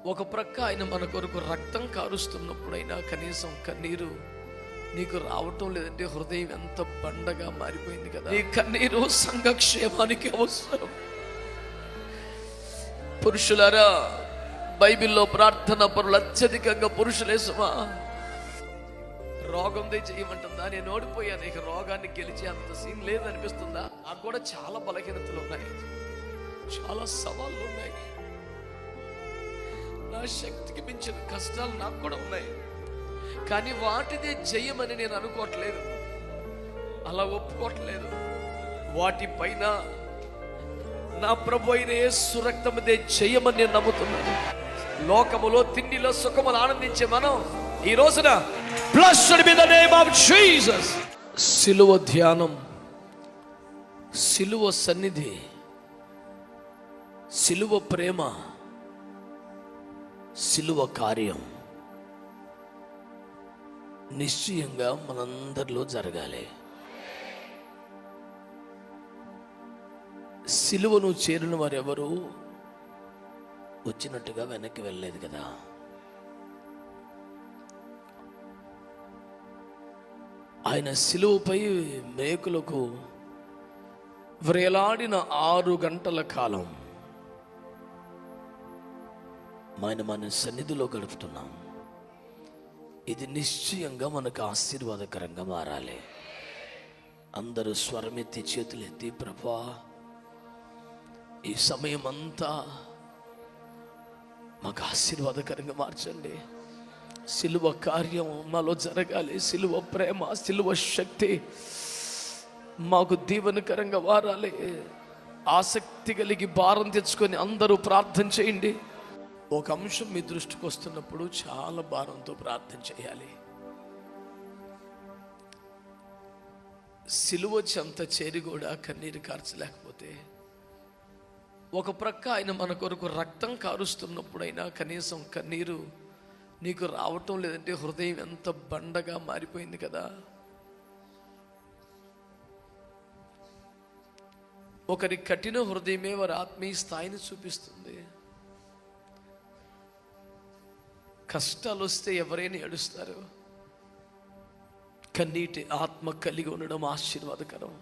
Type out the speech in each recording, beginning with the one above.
ఒక ప్రక్క ఆయన మన కొరకు రక్తం కారుస్తున్నప్పుడైనా కనీసం కన్నీరు నీకు రావటం లేదంటే హృదయం ఎంత బండగా మారిపోయింది కదా. నీ కన్నీరు సంఘక్షేమానికి అవసరం. పురుషులారా, బైబిల్లో ప్రార్థన పరులు అత్యధికంగా పురుషులే సుమా. రోగం చేయమంటుందా? నేను ఓడిపోయాను, ఇక రోగాన్ని గెలిచి అంత సీన్ లేదనిపిస్తుందా? నాకు కూడా చాలా బలహీనతలు ఉన్నాయి, చాలా సవాళ్ళు ఉన్నాయి, నా శక్తికి మించిన కష్టాలు నాకు కూడా ఉన్నాయి. కానీ వాటిదే జయమని నేను అనుకోవట్లేదు, అలా ఒప్పుకోవట్లేదు. వాటిపైన నా ప్రభు అయిన యేసు రక్తముదే జయమని నేను నమ్ముతున్నాను. లోకములో తిండిలో సుఖములు ఆనందించే మనం ఈ రోజున blessed be the name of Jesus. సిలువ ధ్యానం, సిలువ సన్నిధి, సిలువ ప్రేమ, సిలువ కార్యం నిశ్చయంగా మనందరిలో జరగాలి. సిలువను చేరిన వారెవరు వచ్చినట్టుగా వెనక్కి వెళ్ళలేదు కదా. ఆయన సిలువపై మేకులకు వ్రేలాడిన 6 గంటల కాలం మన సన్నిధిలో గడుపుతున్నాం. ఇది నిశ్చయంగా మనకు ఆశీర్వాదకరంగా మారాలి. అందరూ స్వరమెత్తి చేతులెత్తి, ప్రభా ఈ సమయం అంతా మాకు ఆశీర్వాదకరంగా మార్చండి. సిలువ కార్యం మాలో జరగాలి. సిలువ ప్రేమ, సిలువ శక్తి మాకు దీవెనకరంగా మారాలి. ఆసక్తి కలిగి భారం తెచ్చుకొని అందరూ ప్రార్థన చేయండి. ఒక అంశం మీ దృష్టికి వస్తున్నప్పుడు చాలా భారంతో ప్రార్థన చేయాలి. సిలువ చెంత చేరి కూడా కన్నీరు కార్చలేకపోతే, ఒక ప్రక్క ఆయన మన కొరకు రక్తం కారుస్తున్నప్పుడైనా కనీసం కన్నీరు నీకు రావటం లేదంటే హృదయం ఎంత బండగా మారిపోయింది కదా. ఒకరి కఠిన హృదయమే వారి ఆత్మీయ స్థాయిని చూపిస్తుంది. కష్టాలు వస్తే ఎవరైనా ఏడుస్తారు. కన్నీటి ఆత్మ కలిగి ఉండడం ఆశీర్వాదకరం.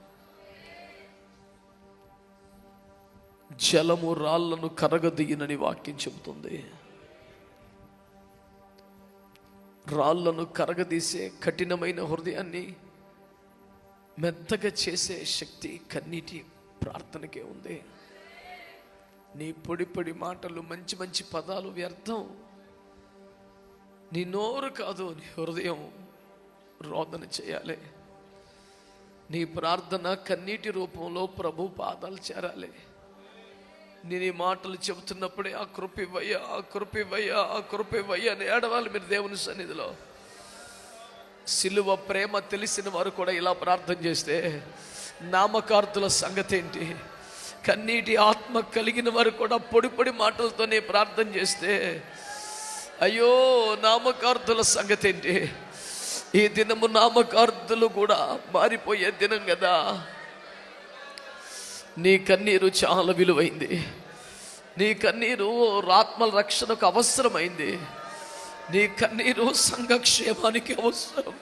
జలము రాళ్లను కరగదీయనని వాక్యం చెబుతుంది. రాళ్లను కరగదీసే కఠినమైన హృదయాన్ని మెత్తగా చేసే శక్తి కన్నీటి ప్రార్థనకే ఉంది. నీ పొడి పొడి మాటలు, మంచి మంచి పదాలు వ్యర్థం. నీ నోరు కాదు, నీ హృదయం రోదన చేయాలి. నీ ప్రార్థన కన్నీటి రూపంలో ప్రభు పాదాలు చేరాలి. నేను ఈ మాటలు చెబుతున్నప్పుడే ఆ కృపివయ్యా, ఆ కృపివయ్యా, ఆ కృపివయ్యా అని ఏడవాలి మీరు దేవుని సన్నిధిలో. సిలువ ప్రేమ తెలిసిన వారు కూడా ఇలా ప్రార్థన చేస్తే నామకార్థుల సంగతి ఏంటి? కన్నీటి ఆత్మ కలిగిన వారు కూడా పొడి పొడి మాటలతోనే ప్రార్థన చేస్తే అయ్యో నామకార్థుల సంగతి ఏంటి? ఈ దినము నామకార్థులు కూడా మారిపోయే దినం కదా. నీ కన్నీరు చాలా విలువైంది. నీ కన్నీరు ఆత్మల రక్షణకు అవసరమైంది. నీ కన్నీరు సంఘక్షేమానికి అవసరం.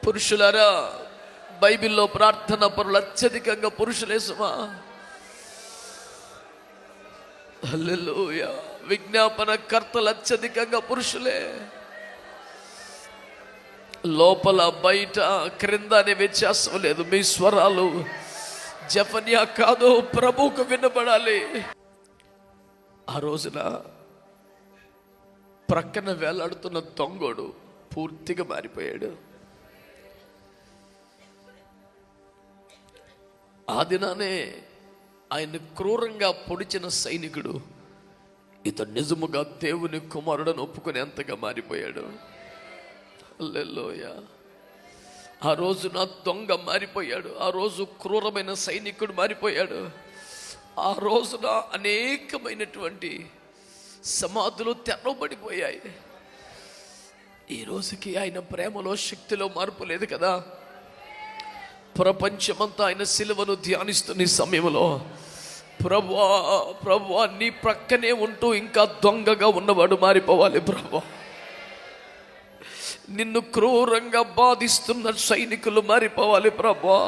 పురుషులారా, బైబిల్లో ప్రార్థన పరులు అత్యధికంగా పురుషులే సుమా. హల్లెలూయా. విజ్ఞాపన కర్తలు అత్యధికంగా పురుషులే. లోపల బయట క్రింద అనే వ్యత్యాసం లేదు. మీ స్వరాలు జఫన్యా కాదు, ప్రభువుకు వినబడాలి. ఆ రోజున ప్రక్కన వేలాడుతున్న దొంగోడు పూర్తిగా మారిపోయాడు. ఆ దినానే ఆయన క్రూరంగా పొడిచిన సైనికుడు ఇతడు నిజముగా దేవుని కుమారుడని ఒప్పుకునేంతగా మారిపోయాడు. హల్లెలూయా. ఆ రోజు నా దొంగ మారిపోయాడు. ఆ రోజు క్రూరమైన సైనికుడు మారిపోయాడు. ఆ రోజున అనేకమైనటువంటి సమాధులు తెరవబడిపోయాయి. ఈ రోజుకి ఆయన ప్రేమలో, శక్తిలో మార్పు లేదు కదా. ప్రపంచమంతా ఆయన సిలువను ధ్యానిస్తున్న సమయంలో ప్రభువా ప్రభువా, నీ ప్రక్కనే ఉంటూ ఇంకా దొంగగా ఉన్నవాడు మారిపోవాలి ప్రభువా. నిన్ను క్రూరంగా బాధిస్తున్న సైనికులు మారిపోవాలి ప్రభువా.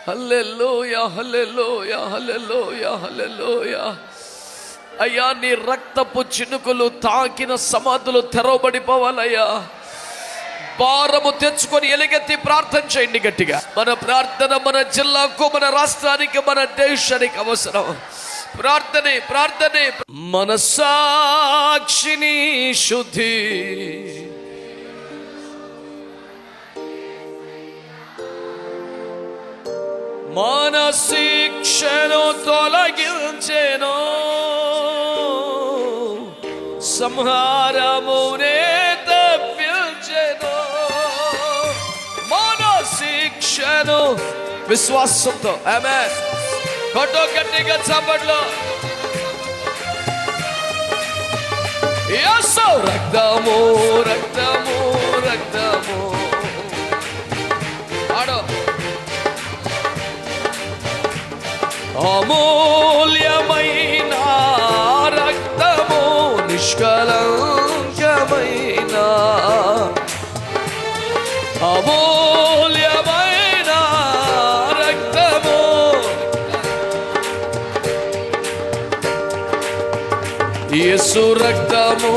హల్లెలూయా హల్లెలూయా హల్లెలూయా హల్లెలూయా. అయ్యా, నీ రక్తపు చినుకులు తాకిన సమాధులు తెరవబడిపోవాలయ్యా. భారము తెచ్చుకొని ఎలుగెత్తి ప్రార్థన చేయండి గట్టిగా. మన ప్రార్థన మన జిల్లాకు, మన రాష్ట్రానికి, మన దేశానికి అవసరం. ప్రార్థనే ప్రార్థనే. మన సాక్షిని శుద్ధి, మన శిక్షను తొలగించెను, సంహారమునే తప్పించెను. మన శిక్షను విశ్వాసంతో ఆమేన్ కొట్టు గట్టిగా చప్పట్లు. యేసు రక్తము రక్తము రక్తము ఆడో అమూల్యమైన రక్తము, నిష్కలంకమైన అమూల్యమైన రక్తము. యేసు రక్తము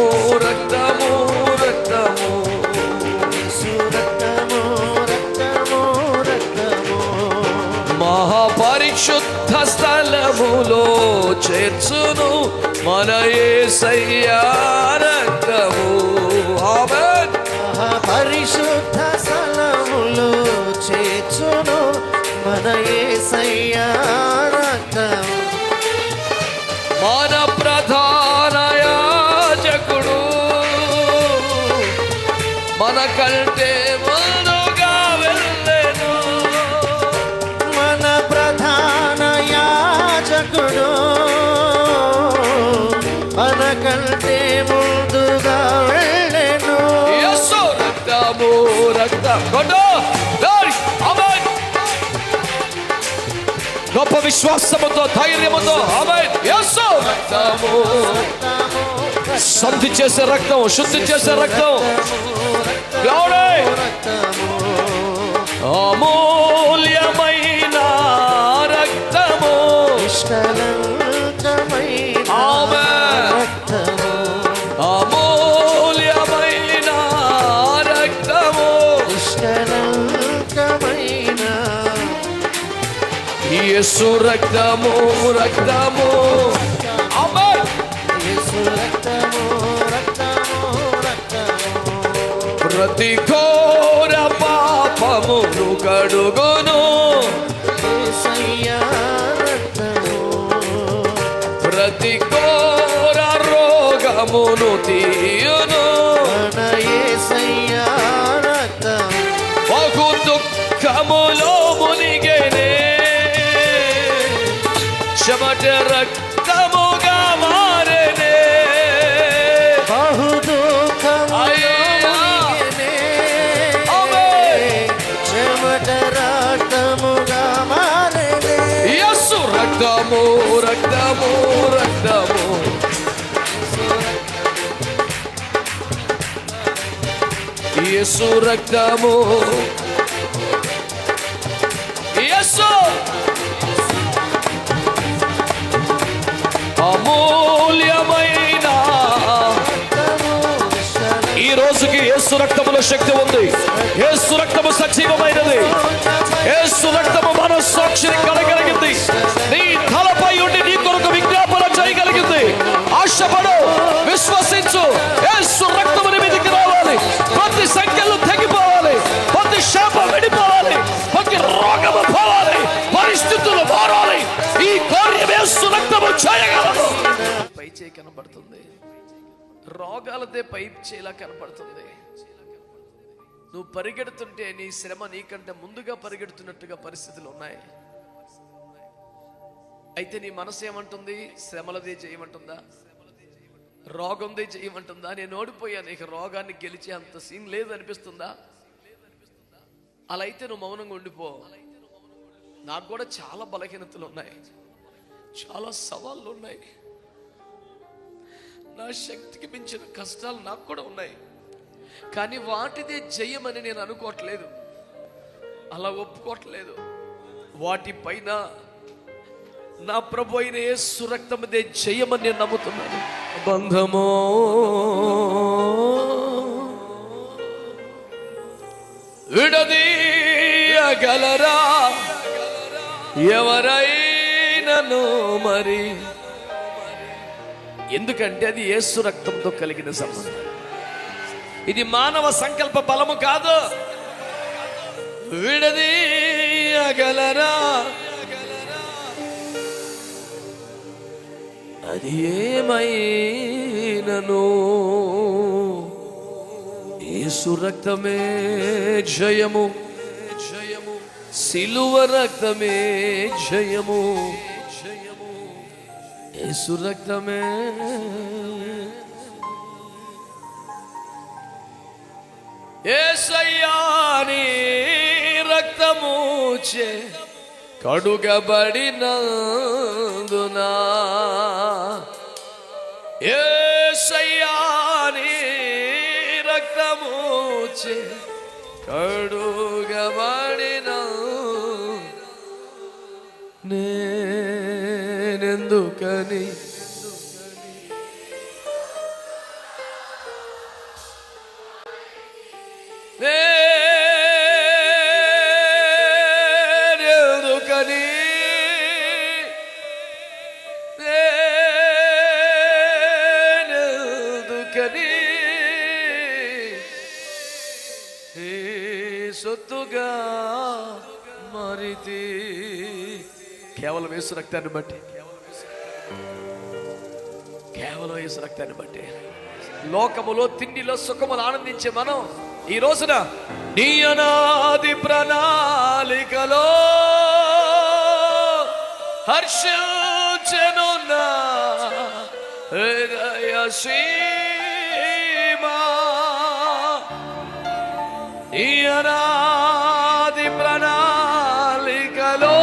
రక్తము రక్తము, యేసు రక్తము రక్తము రక్తము, మహాపరిశుద్ధ స్థలములో చేర్చును మన యేసయ్యా రక్తము. ఆమేన్. మహాపరిశుద్ధ స్థలములో చేర్చును మన యేసయ్యా రక్తము. మన ప్రధాన యాజకుడు మన కంటే ముందుగా వెళ్ళెను. మన ప్రధాన యాజకుడు మన కంటే ముందుగా వెళ్ళెను. యేసు రక్తము రక్తం కొట్టు. ఆమేన్. గొప్ప విశ్వాసముతో ధైర్యముతో ఆమేన్. యేసు రక్తము, శుద్ధి చేసే రక్తం, శుద్ధి చేసే రక్తం. అమూల్యమైన రక్తము, నిష్కలంకమైన రక్తము, అమూల్యమైన రక్తము, నిష్కలంకమైన యేసు రక్తము రక్తము. ఆమేన్. యేసు రక్తము రక్తము రక్తము, ప్రతి ఘోర పాపమును కడుగును యేసయ్యా రక్తము, ప్రతి ఘోర రోగమును తీయును మన యేసయ్యా రక్తము. బహు దుఃఖములో మునిగెనే, చెమట రక్తముగా మారెనే. బహు దుఃఖములో మునిగెనే, చెమట రక్తముగా మారెనే. యేసు రక్తము రక్తము రక్తము, యేసు రక్తము. యేసు అమూల్యమైన. ఈ రోజుకి యేసు రక్తములో శక్తి ఉంది. యేసు రక్తము సజీవమైనది. యేసు రక్తము మన సాక్షిని కలగలిగింది. నీ తలపై ఉండి నీ కొరకు విజ్ఞాపన చేయగలిగింది. ఆశపడు, విశ్వసించు. యేసు రక్తము నీ మీదికి రావాలి. ప్రతి సంఖ్యలు తెగిపోవాలి, ప్రతి శాపం విడిపోవాలి, ప్రతి రోగము పోవాలి, పరిస్థితులు మారాలి. ఈ కార్యం యేసు రక్తము చేయగలదు. పై చేయి కనబడుతుంది, రోగాలదే పై చేలా కనబడుతుంది. నువ్వు పరిగెడుతుంటే నీ శ్రమ నీకంటే ముందుగా పరిగెడుతున్నట్టుగా పరిస్థితులు ఉన్నాయి. అయితే నీ మనసు ఏమంటుంది? శ్రమలదే చేయమంటుందా? రోగందే చేయమంటుందా? నేను ఓడిపోయాను, ఇక రోగాన్ని గెలిచే అంత సీన్ లేదు అనిపిస్తుందా? అలా అయితే నువ్వు మౌనంగా ఉండిపో. నాకు కూడా చాలా బలహీనతలు ఉన్నాయి. చాలా సవాళ్ళు ఉన్నాయి. నా శక్తికి మించిన కష్టాలు నాకు కూడా ఉన్నాయి. కానీ వాటిదే జయమని నేను అనుకోవట్లేదు, అలా ఒప్పుకోవట్లేదు. వాటిపైన నా ప్రభు అయిన యేసు రక్తముదే జయమని నేను నమ్ముతున్నాను. బంధమో విడదీయగలరా ఎవరైనను మరి? ఎందుకంటే అది యేసు రక్తంతో కలిగిన సంబంధం. ఇది మానవ సంకల్ప బలము కాదు. విడదీయగలరా అది ఏమైనను? యేసు రక్తమే జయము, జయము. సిలువ రక్తమే జయము, జయము. యేసు రక్తమే. యేసయ్యా నీ రక్తముచే కడుగబడినందునా, యేసయ్యా నీ రక్తముచే కడుగబడిన నేనెందుకని సొత్తుగా మారితే? కేవలం యేసు రక్తాన్ని బట్టి, కేవలం యేసు రక్తాన్ని బట్టి. లోకములో తిండిలో సుఖములు ఆనందించే మనం ఈ రోజున నీ అనాది ప్రణాళికలో హర్షించెను నా హృదయ సీమా. నీ అనాది ప్రణాళికలో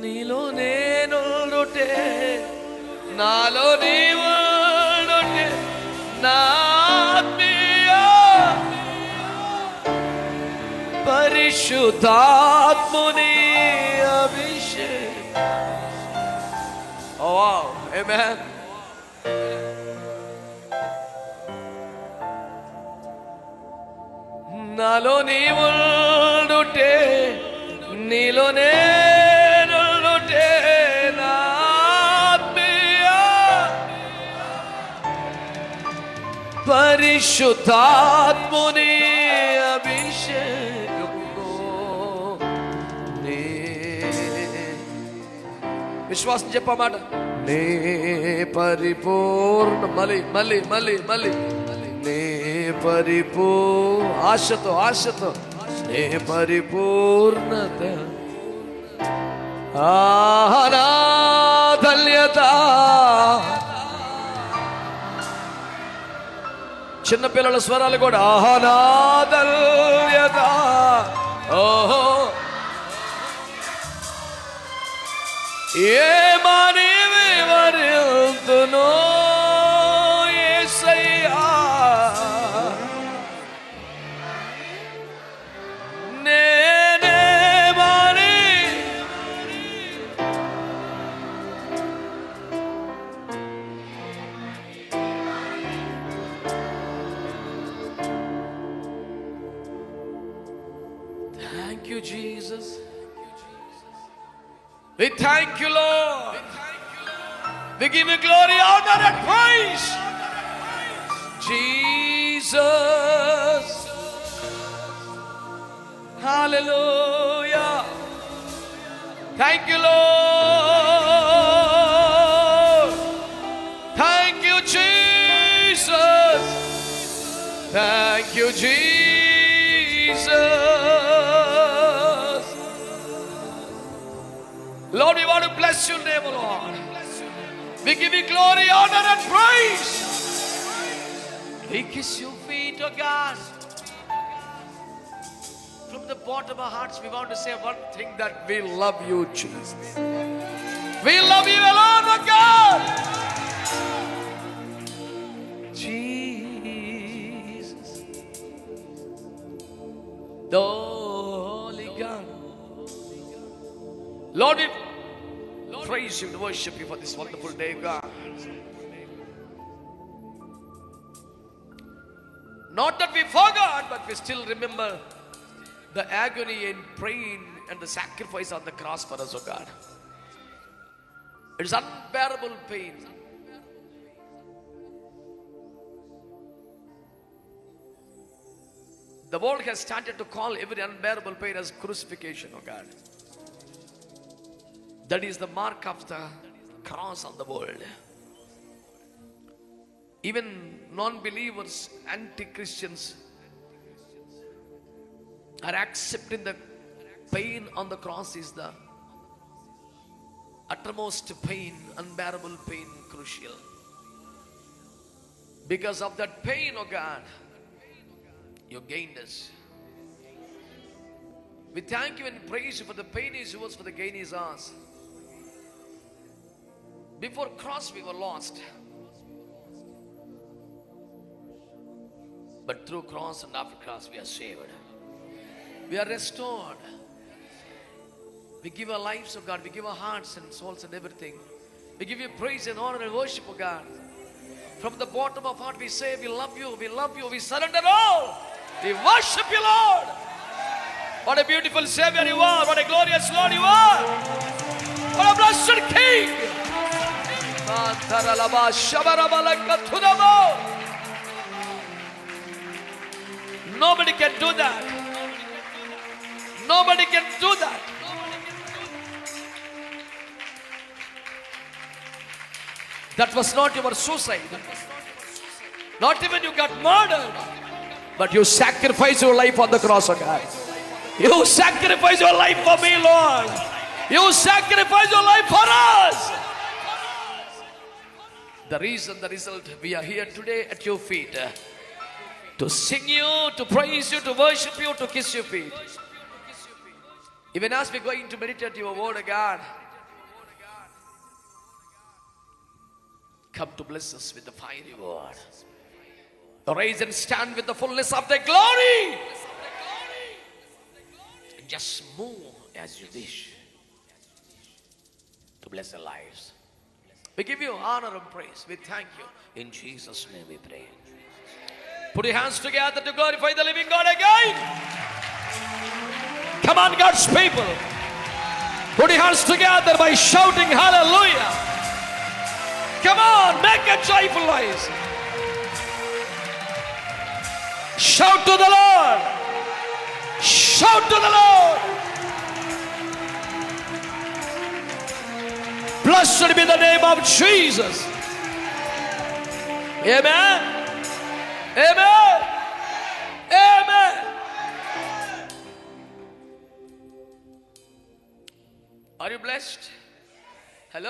నీలో నేనుండుటే, నాలో నీవుండుటే, నా ఆత్మీయ పరిశుద్ధాత్ముని అభిషేకం. Oh wow, amen. నాలో నీవుండుటే, నీలో నేనుండుటే, నా ఆత్మీయ పరిశుద్ధాత్ముని అభిషేకములో నే. విశ్వాసం చెప్పమాట. నే పరిపూర్ణ, మళ్ళీ మళ్ళీ మళ్ళీ మళ్ళీ నే ఆశతో ఆశతో నే పరిపూర్ణత ఆహనా ధన్యత. చిన్నపిల్లల స్వరాలు కూడా ఆహనా ధన్యత. ఓహో ఏమని వివరింతునో యేసయ్యా, నేనేమని Thank you, Jesus. We thank you, Lord. We give you glory, honor and praise. Jesus. Hallelujah. Thank you, Lord. Thank you, Jesus. Thank you, Jesus. Lord, we want to bless your name, Lord. We give you glory, honor and praise. We kiss your feet, oh God. From the bottom of our hearts, we want to say one thing, that we love you, Jesus. We love you alone, oh God. Jesus, the Holy God. Lord, we praise you and worship you for this wonderful day, God. Not that we forgot, but we still remember the agony and pain and the sacrifice on the cross for us, oh God. It's unbearable pain. The world has started to call every unbearable pain as crucifixion, oh God. That is the mark of the cross on the world. Even non-believers, anti-Christians are accepting the pain on the cross is the uttermost pain, unbearable pain, crucial. Because of that pain, oh God, you gained us. We thank you and praise you for the pain is yours, for the gain is ours. Before cross we were lost, but through cross and after cross we are saved. We are restored. We give our lives, oh God. We give our hearts and souls and everything. We give you praise and honor and worship, oh God. From the bottom of our heart we say we love you, we love you, we surrender all. We worship you, Lord. What a beautiful Savior you are. What a glorious Lord you are. What a blessed King. Nobody can do that. Nobody can do that. That was not your suicide. Not even you got murdered. But you sacrificed your life on the cross, oh God. You sacrificed your life for me, Lord. You sacrificed your life for us. The reason, the result, we are here today at your feet. To sing you, to praise you, to worship you, to kiss your feet. Even as we're going to meditate your word, of God, come to bless us with the fiery word. Rise and stand with the fullness of the glory. And just move as you wish to bless our lives. We give you honor and praise. We thank you. In Jesus' name we pray. Put your hands together to glorify the living God again. Come on, God's people. Put your hands together by shouting hallelujah. Come on, make a joyful noise. Shout to the Lord. Shout to the Lord. Blessed be the name of Jesus. Amen. Amen. Amen. Are you blessed?